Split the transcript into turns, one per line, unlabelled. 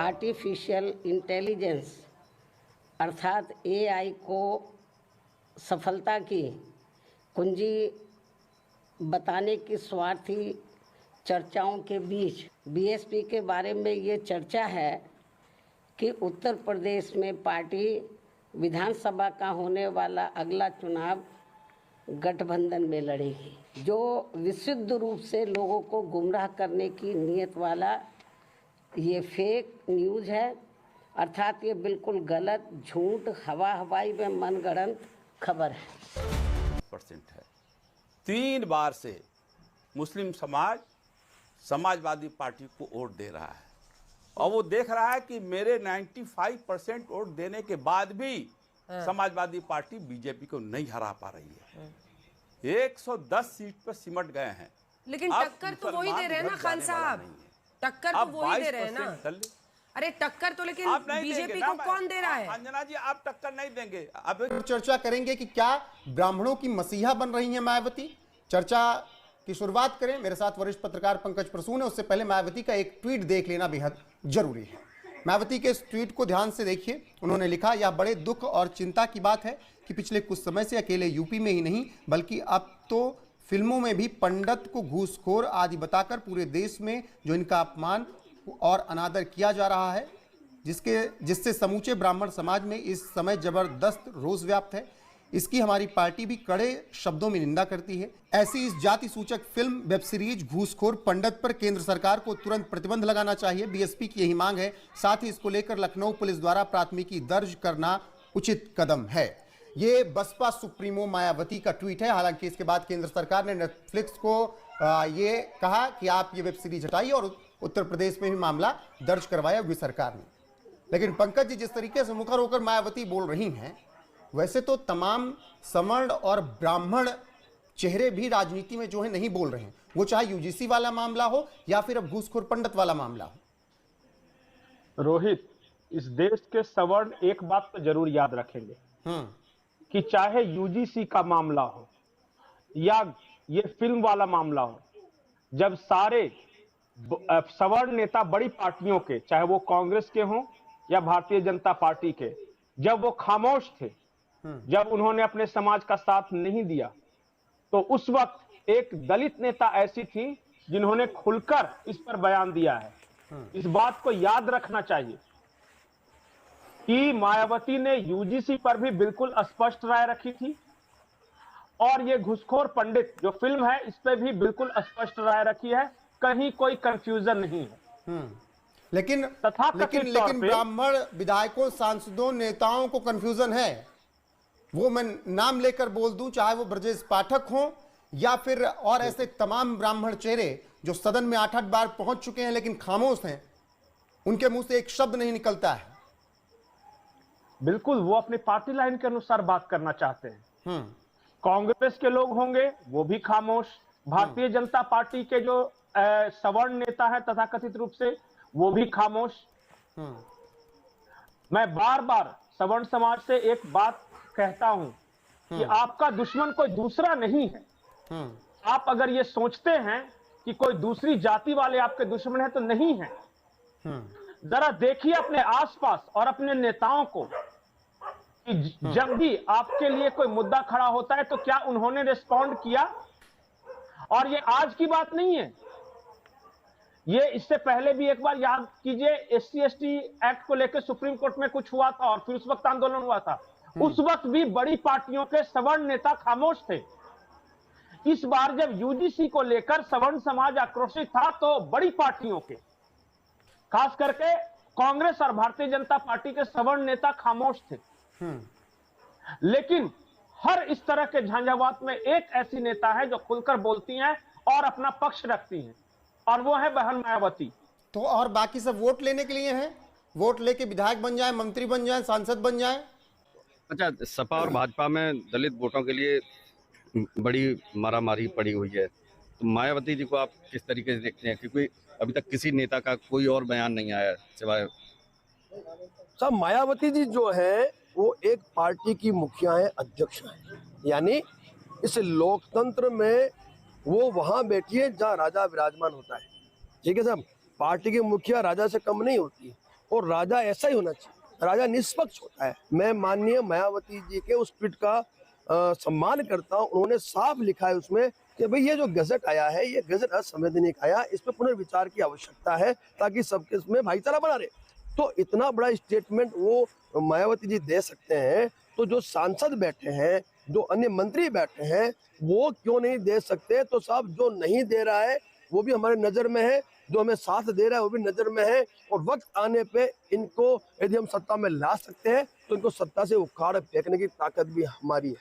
Artificial intelligence अर्थात AI को सफलता की कुंजी बताने की स्वार्थी चर्चाओं के बीच बीएसपी के बारे में ये चर्चा है कि उत्तर प्रदेश में पार्टी विधानसभा का होने वाला अगला चुनाव गठबंधन में लड़ेगी, जो विशुद्ध रूप से लोगों को गुमराह करने की नीयत वाला ये फेक न्यूज़ है। अर्थात ये बिल्कुल गलत, झूठ, हवाई में मनगढ़ंत खबर है।
% है। 3 बार से मुस्लिम समाज समाजवादी पार्टी को वोट दे रहा है और वो देख रहा है कि मेरे 95% वोट देने के बाद भी समाजवादी पार्टी बीजेपी को नहीं हरा पा रही है। 110 सीट पर सिमट गए हैं।
लेकिन टक्कर तो वही दे रहे हैं ना खान साहब, टक्कर तो वही दे रहे हैं ना। अरे टक्कर तो लेकिन बीजेपी को कौन दे रहा है?
अंजना जी, आप टक्कर नहीं देंगे। अब
चर्चा करेंगे कि क्या ब्राह्मणों की मसीहा बन रही है मायावती। चर्चा की शुरुआत करें, मेरे साथ वरिष्ठ पत्रकार पंकज प्रसून है। उससे पहले मायावती का एक ट्वीट देख लेना बेहद जरूरी है। मायावती के इस ट्वीट को ध्यान से देखिए। उन्होंने लिखा, यह बड़े दुख और चिंता की बात है कि पिछले कुछ समय से अकेले यूपी में ही नहीं बल्कि अब तो फिल्मों में भी पंडित को घूसखोर आदि बताकर पूरे देश में जो इनका अपमान और अनादर किया जा रहा है, जिससे समूचे ब्राह्मण समाज में इस समय जबरदस्त रोष व्याप्त है। इसकी हमारी पार्टी भी कड़े शब्दों में निंदा करती है। ऐसी इस जाति सूचक फिल्म वेब सीरीज घूसखोर पंडित पर केंद्र सरकार को तुरंत प्रतिबंध लगाना चाहिए। बीएसपी की यही मांग है। साथ ही इसको लेकर लखनऊ पुलिस द्वारा प्राथमिकी दर्ज करना उचित कदम है। ये बसपा सुप्रीमो मायावती का ट्वीट है। हालांकि इसके बाद केंद्र सरकार ने नेटफ्लिक्स को ये कहा कि आप ये वेब सीरीज हटाइए और उत्तर प्रदेश में भी मामला दर्ज करवाया योगी सरकार ने। लेकिन पंकज जी, जिस तरीके से मुखर होकर मायावती बोल रही हैं, वैसे तो तमाम सवर्ण और ब्राह्मण चेहरे भी राजनीति में जो है नहीं बोल रहे हैं, वो चाहे यूजीसी वाला मामला हो या फिर अब घूसखोर पंडित वाला मामला हो।
रोहित, इस देश के सवर्ण एक बात तो जरूर याद रखेंगे कि चाहे यूजीसी का मामला हो या ये फिल्म वाला मामला हो, जब सारे सवर्ण नेता बड़ी पार्टियों के, चाहे वो कांग्रेस के हों या भारतीय जनता पार्टी के, जब वो खामोश थे, जब उन्होंने अपने समाज का साथ नहीं दिया, तो उस वक्त एक दलित नेता ऐसी थी जिन्होंने खुलकर इस पर बयान दिया है। इस बात को याद रखना चाहिए कि मायावती ने यूजीसी पर भी बिल्कुल स्पष्ट राय रखी थी और ये घुसखोर पंडित जो फिल्म है इस पर भी बिल्कुल स्पष्ट राय रखी है। कहीं कोई कंफ्यूजन नहीं है।
लेकिन ब्राह्मण विधायकों, सांसदों, नेताओं को कंफ्यूजन है। वो मैं नाम लेकर बोल दूं, चाहे वो ब्रजेश पाठक हो या फिर और ऐसे तमाम ब्राह्मण चेहरे जो सदन में 8-8 बार पहुंच चुके हैं लेकिन खामोश हैं, उनके मुंह से एक शब्द नहीं निकलता है।
बिल्कुल, वो अपनी पार्टी लाइन के अनुसार बात करना चाहते हैं। कांग्रेस के लोग होंगे वो भी खामोश, भारतीय जनता पार्टी के जो सवर्ण नेता है तथाकथित रूप से वो भी खामोश। मैं बार बार सवर्ण समाज से एक बात कहता हूं कि आपका दुश्मन कोई दूसरा नहीं है। आप अगर ये सोचते हैं कि कोई दूसरी जाति वाले आपके दुश्मन है तो नहीं है। जरा देखिए अपने आसपास और अपने नेताओं को कि जब भी आपके लिए कोई मुद्दा खड़ा होता है तो क्या उन्होंने रिस्पॉन्ड किया। और ये आज की बात नहीं है, ये इससे पहले भी एक बार याद कीजिए, SC/ST एक्ट को लेकर सुप्रीम कोर्ट में कुछ हुआ था और फिर उस वक्त आंदोलन हुआ था। उस वक्त भी बड़ी पार्टियों के सवर्ण नेता खामोश थे। इस बार जब यूजीसी को लेकर सवर्ण समाज आक्रोशित था तो बड़ी पार्टियों के, खास करके कांग्रेस और भारतीय जनता पार्टी के सवर्ण नेता खामोश थे। लेकिन हर इस तरह के झंझावात में एक ऐसी नेता है जो खुलकर बोलती हैं और अपना पक्ष रखती हैं, और वो है बहन मायावती।
तो और बाकी सब वोट लेने के लिए हैं, वोट लेके विधायक बन जाए, मंत्री बन जाए, सांसद बन जाए।
अच्छा, सपा और भाजपा में दलित वोटों के लिए बड़ी मारामारी पड़ी हुई है, तो मायावती जी को आप किस तरीके से देखते हैं? क्योंकि अभी तक किसी नेता का कोई और बयान नहीं आया सिवाय
सब मायावती जी जो है वो एक पार्टी की मुखिया है, अध्यक्ष है, यानी इस लोकतंत्र में वो वहां बैठी है जहाँ राजा विराजमान होता है। ठीक है साहब, पार्टी की मुखिया राजा से कम नहीं होती। और राजा ऐसा ही होना चाहिए, राजा निष्पक्ष होता है। मैं माननीय मायावती जी के उस ट्वीट का सम्मान करता हूँ। उन्होंने साफ लिखा है उसमें कि भाई ये जो गजट आया है, ये गजट असंवैधानिक आया, इस पर पुनर्विचार की आवश्यकता है ताकि सबके में भाईचारा बना रहे। तो इतना बड़ा स्टेटमेंट वो मायावती जी दे सकते हैं, तो जो सांसद बैठे हैं, जो अन्य मंत्री बैठे हैं, वो क्यों नहीं दे सकते? तो साहब, जो नहीं दे रहा है वो भी हमारे नजर में है, जो हमें साथ दे रहा है वो भी नजर में है। और वक्त आने पे इनको यदि हम सत्ता में ला सकते हैं तो इनको सत्ता से उखाड़ फेंकने की ताकत भी हमारी है।